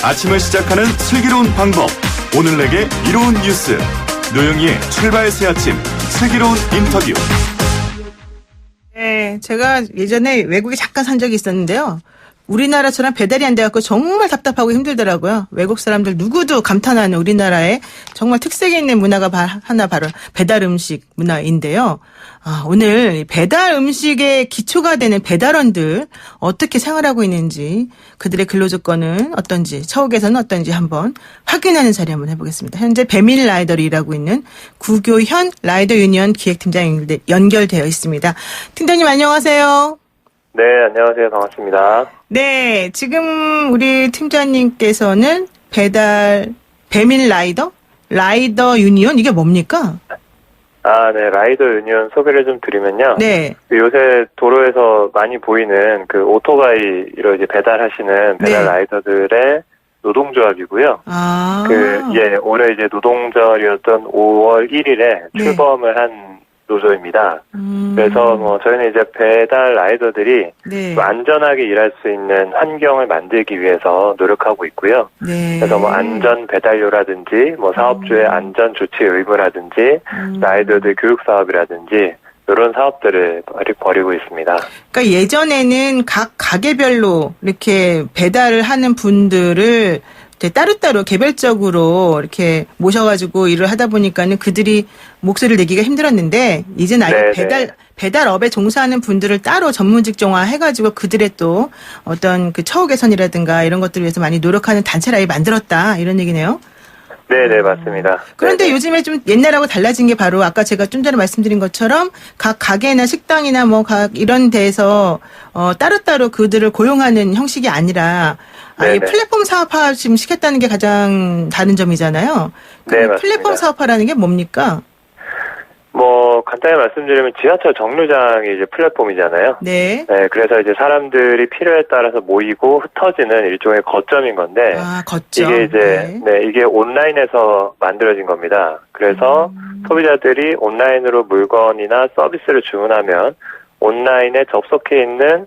아침을 시작하는 슬기로운 방법. 오늘 내게 이로운 뉴스. 노영희의 출발 새 아침 슬기로운 인터뷰. 네, 제가 예전에 외국에 잠깐 산 적이 있었는데요. 우리나라처럼 배달이 안 돼갖고 정말 답답하고 힘들더라고요. 외국 사람들 누구도 감탄하는 우리나라의 정말 특색 있는 문화가 하나 바로 배달 음식 문화인데요. 오늘 배달 음식의 기초가 되는 배달원들 어떻게 생활하고 있는지, 그들의 근로조건은 어떤지, 처우개선은 어떤지 한번 확인하는 자리 한번 해보겠습니다. 현재 배민 라이더를 일하고 있는 구교현 라이더 유니언 기획팀장 연결되어 있습니다. 팀장님 안녕하세요. 네, 안녕하세요. 반갑습니다. 네, 지금 우리 팀장님께서는 배민 라이더 유니온, 이게 뭡니까? 네, 라이더 유니온 소개를 좀 드리면요. 네. 요새 도로에서 많이 보이는 그 오토바이로 이제 배달하시는 배달 네. 라이더들의 노동조합이고요. 올해 이제 노동절이었던 5월 1일에 네. 출범을 한 노조입니다. 그래서 저희는 이제 배달 라이더들이 네. 안전하게 일할 수 있는 환경을 만들기 위해서 노력하고 있고요. 네. 그래서 안전 배달료라든지 사업주의 안전 조치 의무라든지 라이더들 교육 사업이라든지 이런 사업들을 벌이고 있습니다. 그러니까 예전에는 각 가게별로 이렇게 배달을 하는 분들을 따로따로 개별적으로 이렇게 모셔가지고 일을 하다 보니까는 그들이 목소리를 내기가 힘들었는데, 이제는 아예 배달업에 종사하는 분들을 따로 전문 직종화 해가지고 그들의 또 어떤 그 처우 개선이라든가 이런 것들을 위해서 많이 노력하는 단체를 아예 만들었다, 이런 얘기네요. 네, 맞습니다. 그런데 네네. 요즘에 좀 옛날하고 달라진 게 바로 아까 제가 좀 전에 말씀드린 것처럼 각 가게나 식당이나 각 이런 데에서 따로따로 그들을 고용하는 형식이 아니라 아예 네네. 플랫폼 사업화 지금 시켰다는 게 가장 다른 점이잖아요. 네, 맞습니다. 플랫폼 사업화라는 게 뭡니까? 간단히 말씀드리면 지하철 정류장이 이제 플랫폼이잖아요. 네. 네, 그래서 이제 사람들이 필요에 따라서 모이고 흩어지는 일종의 거점인 건데, 거점. 이게 이제, 이게 온라인에서 만들어진 겁니다. 그래서 소비자들이 온라인으로 물건이나 서비스를 주문하면 온라인에 접속해 있는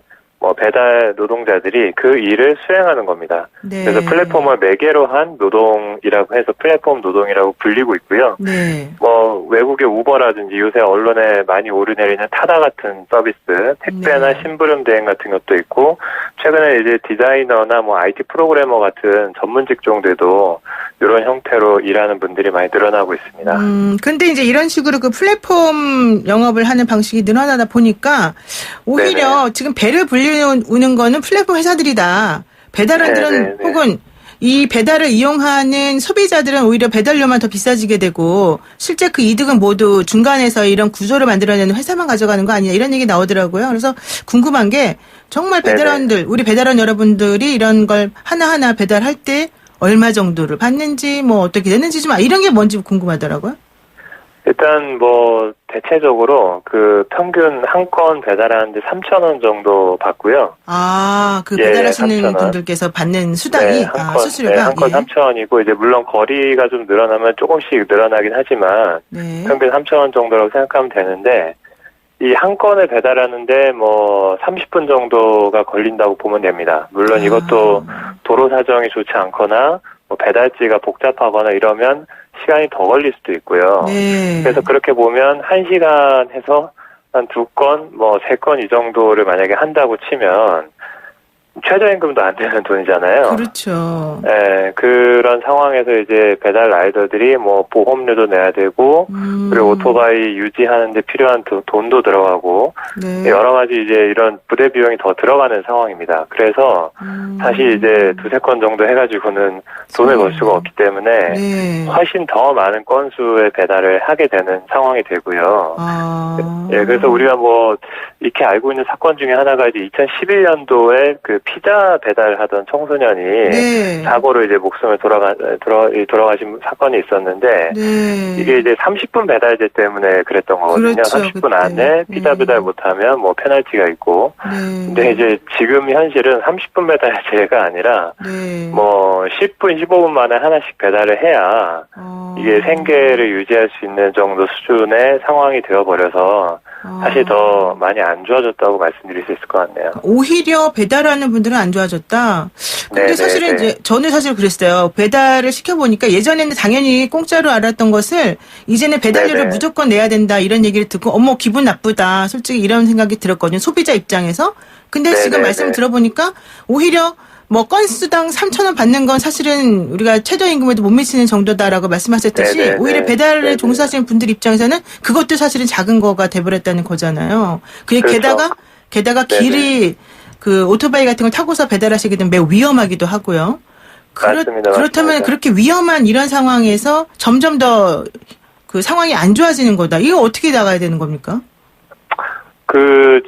배달 노동자들이 그 일을 수행하는 겁니다. 네. 그래서 플랫폼을 매개로 한 노동이라고 해서 플랫폼 노동이라고 불리고 있고요. 네. 외국의 우버라든지 요새 언론에 많이 오르내리는 타다 같은 서비스, 택배나 네. 심부름 대행 같은 것도 있고, 최근에 이제 디자이너나 IT 프로그래머 같은 전문 직종들도 이런 형태로 일하는 분들이 많이 늘어나고 있습니다. 근데 이제 이런 식으로 그 플랫폼 영업을 하는 방식이 늘어나다 보니까 오히려 네네. 지금 배를 불리우는 거는 플랫폼 회사들이다. 배달원들은 네네네. 혹은 이 배달을 이용하는 소비자들은 오히려 배달료만 더 비싸지게 되고 실제 그 이득은 모두 중간에서 이런 구조를 만들어내는 회사만 가져가는 거 아니냐, 이런 얘기 나오더라고요. 그래서 궁금한 게 정말 배달원들, 우리 배달원 여러분들이 이런 걸 하나하나 배달할 때 얼마 정도를 받는지 어떻게 되는지 좀 이런 게 뭔지 궁금하더라고요. 일단 대체적으로 그 평균 한 건 배달하는데 3,000원 정도 받고요. 그 배달하시는 3,000원. 분들께서 받는 수당이, 수수료가? 한 건 3,000원이고, 이제 물론 거리가 좀 늘어나면 조금씩 늘어나긴 하지만, 네. 평균 3,000원 정도라고 생각하면 되는데, 이 한 건을 배달하는데 30분 정도가 걸린다고 보면 됩니다. 물론 이것도 도로 사정이 좋지 않거나, 배달지가 복잡하거나 이러면 시간이 더 걸릴 수도 있고요. 네. 그래서 그렇게 보면 1시간 해서 한 2건, 3건 이 정도를 만약에 한다고 치면 최저임금도 안 되는 돈이잖아요. 그렇죠. 네, 그런 상황에서 이제 배달 라이더들이 보험료도 내야 되고, 그리고 오토바이 유지하는데 필요한 돈도 들어가고, 네. 여러 가지 이제 이런 부대 비용이 더 들어가는 상황입니다. 그래서 사실 이제 2-3건 정도 해가지고는 돈을 벌 수가 없기 때문에 네. 훨씬 더 많은 건수의 배달을 하게 되는 상황이 되고요. 그래서 우리가 이렇게 알고 있는 사건 중에 하나가 이제 2011년도에 그 피자 배달하던 청소년이 네. 사고로 이제 목숨을 돌아가신 사건이 있었는데, 네. 이게 이제 30분 배달제 때문에 그랬던 거거든요. 그렇죠, 30분 그때. 안에 피자 배달 못하면 페널티가 있고. 네. 근데 이제 지금 현실은 30분 배달제가 아니라 네. 10분, 15분 만에 하나씩 배달을 해야 이게 생계를 유지할 수 있는 정도 수준의 상황이 되어버려서 사실 더 많이 안 좋아졌다고 말씀드릴 수 있을 것 같네요. 오히려 배달하는 분들은 안 좋아졌다. 근데 네네네. 사실은 이제 저는 사실 그랬어요. 배달을 시켜보니까 예전에는 당연히 공짜로 알았던 것을 이제는 배달료를 네네. 무조건 내야 된다 이런 얘기를 듣고 어머 기분 나쁘다. 솔직히 이런 생각이 들었거든요. 소비자 입장에서. 근데 지금 네네네. 말씀을 들어보니까 오히려 뭐 건수당 3,000원 받는 건 사실은 우리가 최저임금에도 못 미치는 정도다라고 말씀하셨듯이 네네네. 오히려 배달에 네네. 종사하시는 분들 입장에서는 그것도 사실은 작은 거가 돼버렸다는 거잖아요. 그게 그렇죠. 게다가 네네. 길이 그 오토바이 같은 걸 타고서 배달하시게 되면 매우 위험하기도 하고요. 맞습니다. 그렇다면 맞습니다. 그렇게 위험한 이런 상황에서 점점 더 그 상황이 안 좋아지는 거다. 이거 어떻게 나가야 되는 겁니까?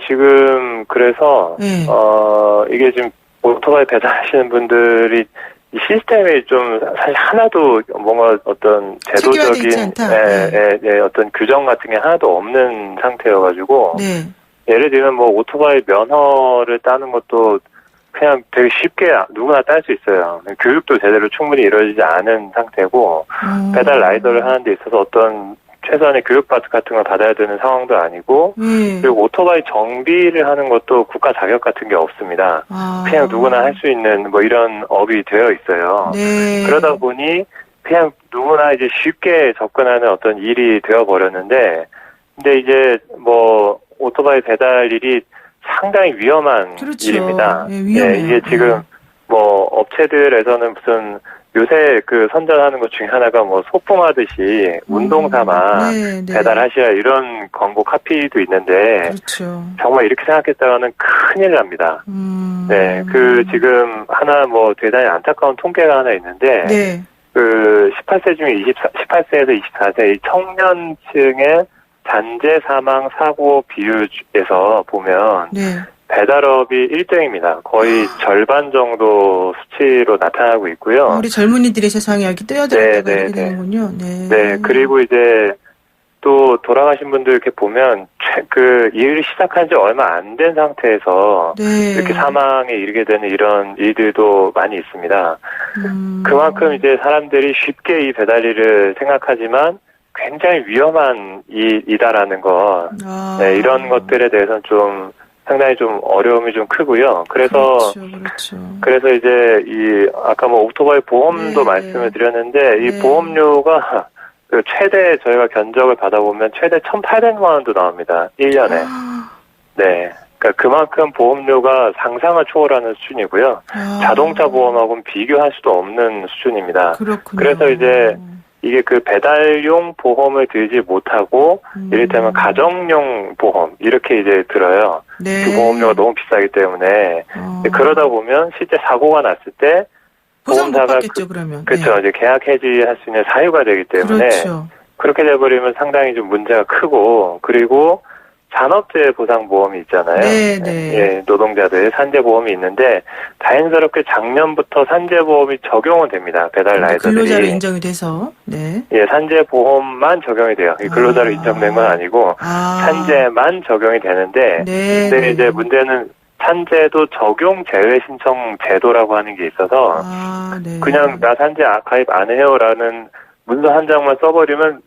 지금, 그래서, 네. 이게 지금 오토바이 배달하시는 분들이 이 시스템이 좀 사실 하나도 뭔가 어떤 체계화되어 있지 제도적인, 않다. 어떤 규정 같은 게 하나도 없는 상태여가지고, 네. 예를 들면 뭐 오토바이 면허를 따는 것도 그냥 되게 쉽게 누구나 딸 수 있어요. 교육도 제대로 충분히 이루어지지 않은 상태고, 배달 라이더를 하는 데 있어서 어떤 최소한의 교육받 같은 걸 받아야 되는 상황도 아니고, 그리고 오토바이 정비를 하는 것도 국가 자격 같은 게 없습니다. 그냥 누구나 할 수 있는 뭐 이런 업이 되어 있어요. 네. 그러다 보니 그냥 누구나 이제 쉽게 접근하는 어떤 일이 되어 버렸는데, 근데 이제 뭐 오토바이 배달 일이 상당히 위험한 그렇죠. 일입니다. 예, 위험해요. 이게 지금 뭐 업체들에서는 무슨 요새 그 선전하는 것 중에 하나가 뭐 소풍하듯이 운동 삼아 네, 네. 배달하셔야 이런 광고 카피도 있는데 그렇죠. 정말 이렇게 생각했다가는 큰일 납니다. 네, 지금 하나 뭐 대단히 안타까운 통계가 하나 있는데 네. 18세 중에 18세에서 24세 이 청년층의 잔재 사망 사고 비율에서 보면 네. 배달업이 1등입니다. 거의 절반 정도 수치로 나타나고 있고요. 우리 젊은이들이 세상에 여기 뛰어들었다가 네, 이렇게 네, 되는군요. 네. 네, 그리고 이제 또 돌아가신 분들 이렇게 보면 일을 시작한 지 얼마 안 된 상태에서 네. 이렇게 사망에 이르게 되는 이런 일들도 많이 있습니다. 그만큼 이제 사람들이 쉽게 이 배달 일을 생각하지만 굉장히 위험한 일이다라는 것, 네, 이런 것들에 대해서는 좀 상당히 좀 어려움이 좀 크고요. 그래서 그래서 이제 아까 뭐 오토바이 보험도 네. 말씀을 드렸는데 이 네. 보험료가 최대 저희가 견적을 받아보면 최대 1,800만 원도 나옵니다. 1년에. 네. 그러니까 그만큼 보험료가 상상을 초월하는 수준이고요. 자동차 보험하고는 비교할 수도 없는 수준입니다. 그렇군요. 그래서 이제 이게 그 배달용 보험을 들지 못하고 이를테면 가정용 보험 이렇게 이제 들어요. 네. 그 보험료가 너무 비싸기 때문에 그러다 보면 실제 사고가 났을 때 보상 못 보험사가 받겠죠, 그러면. 그렇죠. 네. 이제 계약 해지할 수 있는 사유가 되기 때문에 그렇죠. 그렇게 돼버리면 상당히 좀 문제가 크고 그리고 산업재해 보상보험이 있잖아요. 네, 네. 예, 노동자들 산재보험이 있는데 다행스럽게 작년부터 산재보험이 적용은 됩니다. 배달 라이더들이. 근로자로 인정이 돼서. 네. 예, 산재보험만 적용이 돼요. 이 근로자로 인정된 건 아니고 산재만 적용이 되는데 네. 근데 이제 문제는 산재도 적용 제외 신청 제도라고 하는 게 있어서 네. 그냥 나 산재 가입 안 해요라는 문서 한 장만 써버리면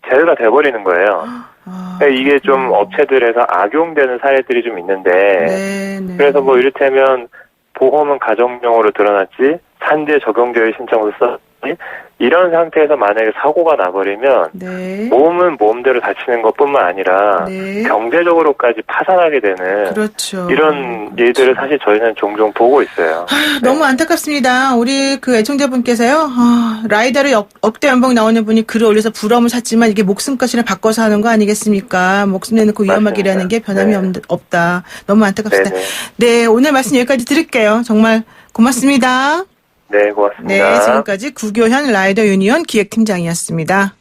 제외가 돼버리는 거예요. 그러니까 이게 좀 업체들에서 악용되는 사례들이 좀 있는데 네. 그래서 뭐 이를테면 보험은 가정용으로 드러났지 산재 적용 제외 신청을 썼지 이런 상태에서 만약에 사고가 나버리면 네. 몸은 몸대로 다치는 것뿐만 아니라 네. 경제적으로까지 파산하게 되는 그렇죠. 이런 일들을 사실 저희는 종종 보고 있어요. 너무 안타깝습니다. 우리 그 애청자분께서요. 라이더를 억대 연봉 나오는 분이 글을 올려서 부러움을 샀지만 이게 목숨값이나 바꿔서 하는 거 아니겠습니까? 목숨 내놓고 위험하게 일하는 게 변함이 없다. 너무 안타깝습니다. 네네. 네, 오늘 말씀 여기까지 드릴게요. 정말 고맙습니다. 네, 고맙습니다. 네, 지금까지 구교현 라이더 유니온 기획팀장이었습니다.